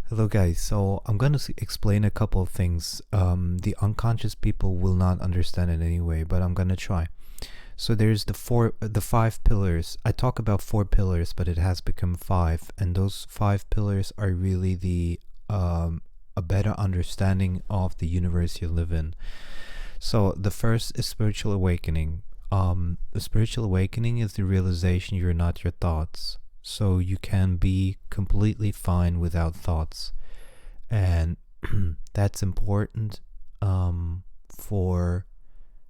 Hello, guys. So I'm going to explain a couple of things. The unconscious people will not understand it anyway, but I'm going to try. So there's the five pillars. I talk about four pillars, but it has become five, and those five pillars are really a better understanding of the universe you live in. So the first is spiritual awakening. The spiritual awakening is the realization you're not your thoughts. So you can be completely fine without thoughts. And that's important for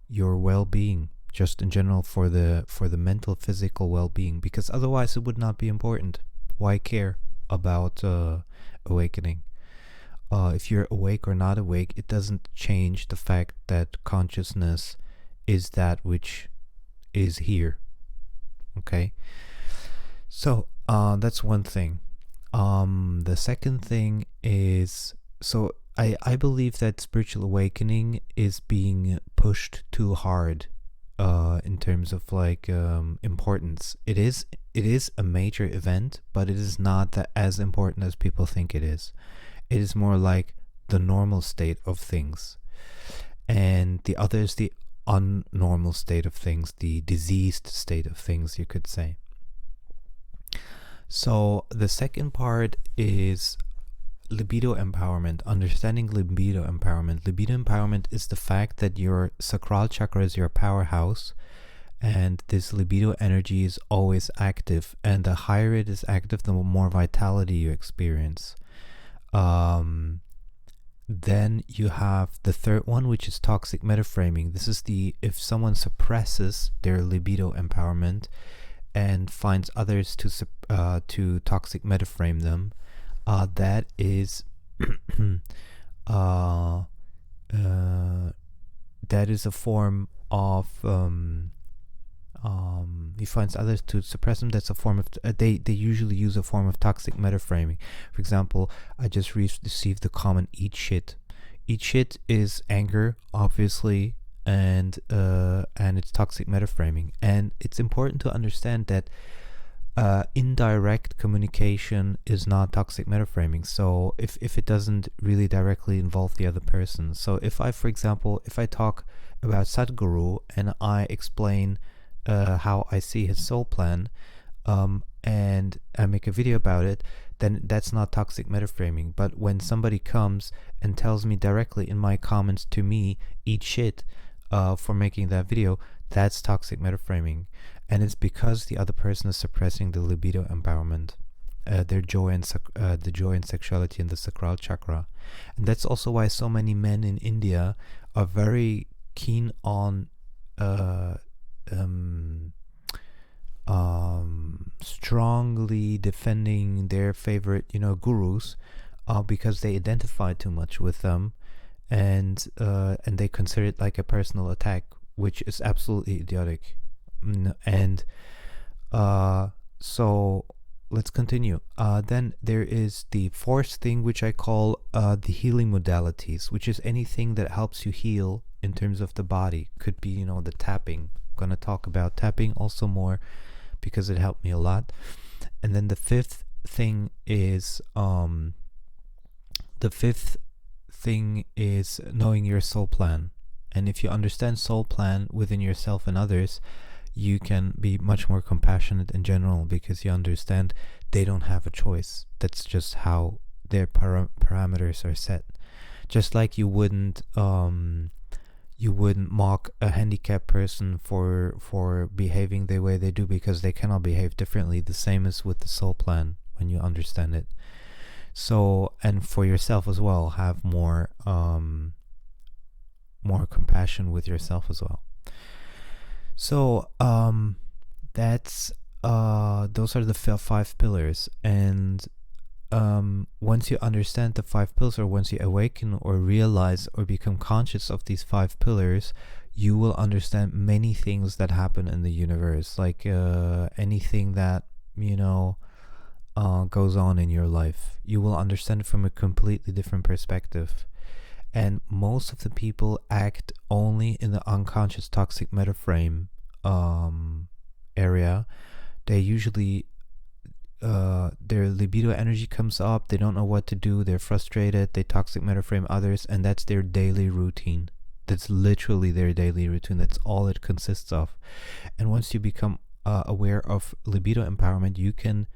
your well-being, just in general for the mental, physical well-being, because otherwise it would not be important. Why care about awakening? If you're awake or not awake, it doesn't change the fact that consciousness is that which is here. Okay? So that's one thing. The second thing is, so I believe that spiritual awakening is being pushed too hard in terms of like importance. It is a major event, but it is not that as important as people think it is. It is more like the normal state of things. And the other is the unnormal state of things, the diseased state of things, you could say. So the second part is libido empowerment, understanding libido empowerment. Libido empowerment is the fact that your sacral chakra is your powerhouse, and this libido energy is always active, and the higher it is active, the more vitality you experience. Then you have the third one, which is toxic metaframing. This is if someone suppresses their libido empowerment and finds others to toxic metaframe them, that is that is a form of he finds others to suppress them. That's a form of they usually use a form of toxic metaframing. For example, I just received the comment "eat shit." Eat shit is anger, obviously, and it's toxic metaframing. And it's important to understand that indirect communication is not toxic metaframing. So if it doesn't really directly involve the other person. So if I, for example, if I talk about Sadhguru and I explain how I see his soul plan, and I make a video about it, then that's not toxic metaframing. But when somebody comes and tells me directly in my comments to me, eat shit for making that video, that's toxic metaframing. And it's because the other person is suppressing the libido empowerment, their joy and the joy and sexuality in the sacral chakra. And that's also why so many men in India are very keen on strongly defending their favorite, gurus, because they identify too much with them, and they consider it like a personal attack, which is absolutely idiotic. And so let's continue. Then there is the fourth thing, which I call the healing modalities, which is anything that helps you heal in terms of the body. Could be, the tapping. I'm going to talk about tapping also more because it helped me a lot. And then the fifth thing is knowing your soul plan. And if you understand soul plan within yourself and others, you can be much more compassionate in general, because you understand they don't have a choice. That's just how their parameters are set. Just like you wouldn't mock a handicapped person for behaving the way they do because they cannot behave differently. The same is with the soul plan when you understand it. So, and for yourself as well, have more compassion with yourself as well. So that's those are the five pillars. And once you understand the five pillars, or once you awaken or realize or become conscious of these five pillars, you will understand many things that happen in the universe, like anything that goes on in your life. You will understand it from a completely different perspective. And most of the people act only in the unconscious toxic metaframe area. They usually their libido energy comes up, they don't know what to do, they're frustrated, they toxic metaframe others, and that's their daily routine. That's literally their daily routine. That's all it consists of. And once you become aware of libido empowerment, you can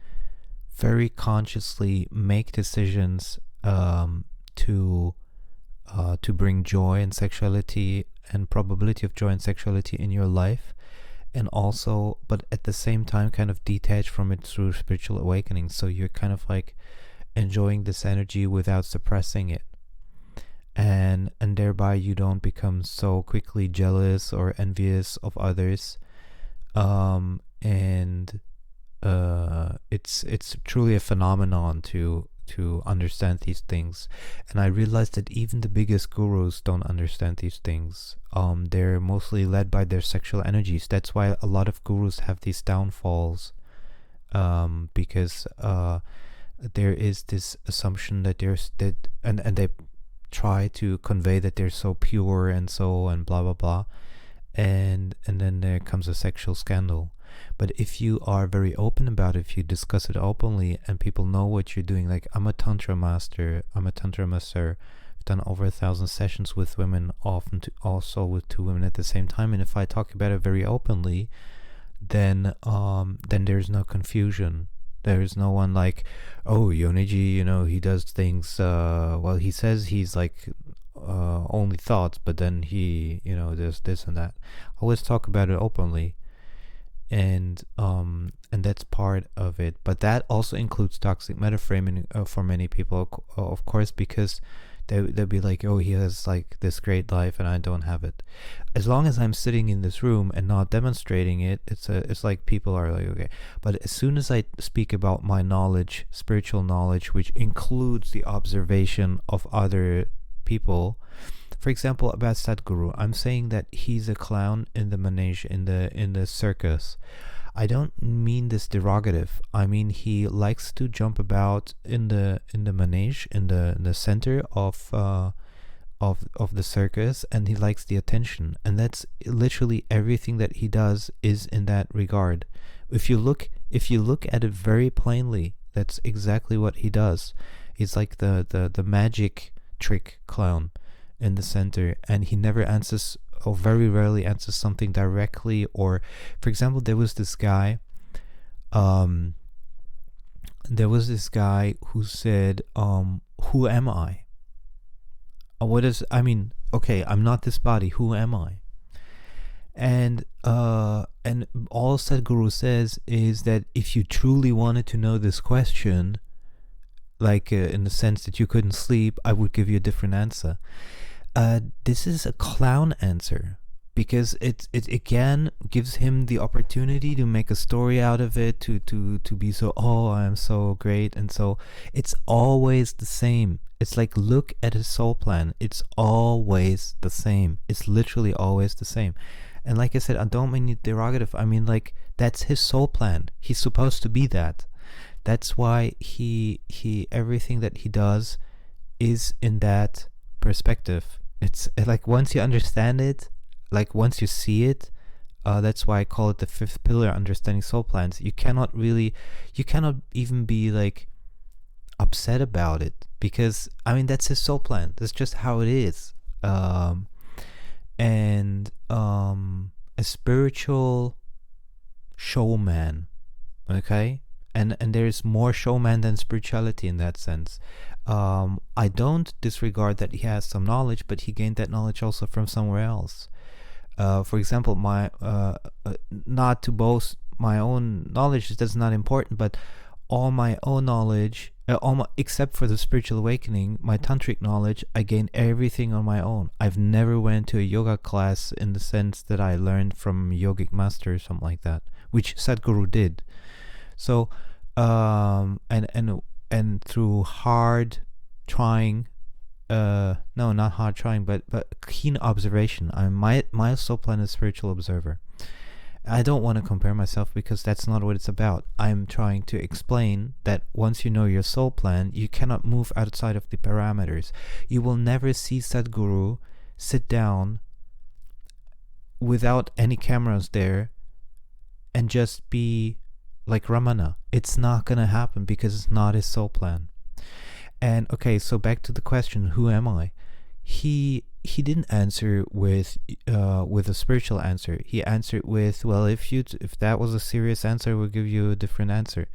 very consciously make decisions to bring joy and sexuality and probability of joy and sexuality in your life, and also, but at the same time, kind of detach from it through spiritual awakening. So you're kind of like enjoying this energy without suppressing it, and thereby you don't become so quickly jealous or envious of others. And it's truly a phenomenon to understand these things. And I realized that even the biggest gurus don't understand these things. They're mostly led by their sexual energies. That's why a lot of gurus have these downfalls, because there is this assumption that and they try to convey that they're so pure and blah blah blah, and then there comes a sexual scandal. But if you are very open about it, if you discuss it openly and people know what you're doing, like I'm a tantra master, I've done over 1,000 sessions with women, often also with 2 women at the same time, and if I talk about it very openly, then there's no confusion. There's no one like, oh, Yoniji, he does things, well, he says he's like only thoughts, but then he, does this and that. I always talk about it openly. And that's part of it, but that also includes toxic metaframing for many people, of course, because they'll be like, oh, he has like this great life and I don't have it. As long as I'm sitting in this room and not demonstrating it, it's like people are like, okay. But as soon as I speak about my knowledge, spiritual knowledge, which includes the observation of other people. For example, about Sadhguru, I'm saying that he's a clown in the manege, in the circus. I don't mean this derogative. I mean he likes to jump about in the manege, in the center of the circus, and he likes the attention. And that's literally everything that he does is in that regard. If you look at it very plainly, that's exactly what he does. He's like the magic trick clown in the center, and he never answers, or very rarely answers something directly. Or for example, there was this guy who said, who am I? Okay, I'm not this body, who am I? And all Sadhguru says is that if you truly wanted to know this question, like in the sense that you couldn't sleep, I would give you a different answer. This is a clown answer, because it again gives him the opportunity to make a story out of it, to be so, oh, I'm so great. And so it's always the same. It's like, look at his soul plan. It's always the same. It's literally always the same. And like I said, I don't mean it derogative. I mean, like, that's his soul plan. He's supposed to be that. That's why he everything that he does is in that perspective. It's like, once you understand it, like once you see it, that's why I call it the 5th pillar, understanding soul plans. You cannot even be like upset about it, because that's his soul plan. That's just how it is. And a spiritual showman, okay? And there's more showman than spirituality in that sense. I don't disregard that he has some knowledge, but he gained that knowledge also from somewhere else. For example, my not to boast my own knowledge, that's not important, but all my own knowledge, except for the spiritual awakening, my tantric knowledge, I gained everything on my own. I've never went to a yoga class in the sense that I learned from a yogic master or something like that, which Sadhguru did. So, and through hard trying, no, not hard trying, but keen observation. My soul plan is spiritual observer. I don't want to compare myself, because that's not what it's about. I'm trying to explain that once you know your soul plan, you cannot move outside of the parameters. You will never see Sadhguru sit down without any cameras there and just be like Ramana. It's not gonna happen because it's not his soul plan. And okay, so back to the question, who am I? He didn't answer with a spiritual answer. He answered with, well, if that was a serious answer, I would give you a different answer.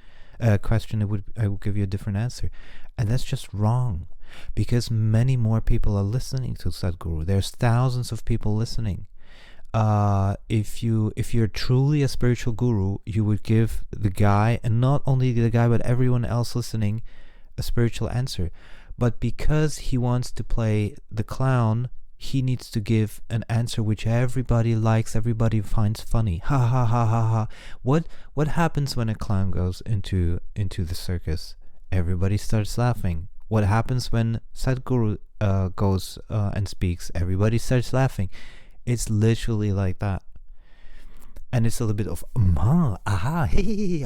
Question, I would give you a different answer. And that's just wrong, because many more people are listening to Sadhguru. There's thousands of people listening. If you're truly a spiritual guru, you would give the guy, and not only the guy but everyone else listening, a spiritual answer. But because he wants to play the clown, he needs to give an answer which everybody likes, everybody finds funny. Ha ha ha ha ha. What happens when a clown goes into the circus? Everybody starts laughing. What happens when Sadhguru goes and speaks? Everybody starts laughing. It's literally like that. And it's a little bit of aha, hey,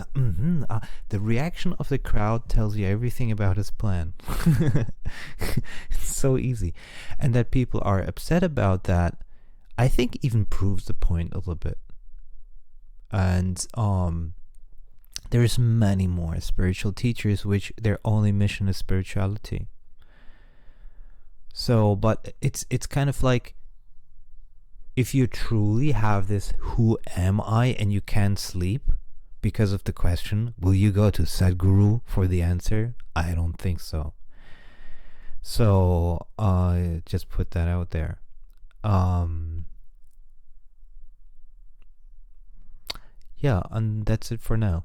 the reaction of the crowd tells you everything about his plan. It's so easy. And that people are upset about that, I think, even proves the point a little bit. And there's many more spiritual teachers which their only mission is spirituality. So, but it's kind of like, if you truly have this who am I and you can't sleep because of the question, will you go to Sadhguru for the answer? I don't think so. So just put that out there. Yeah, and that's it for now.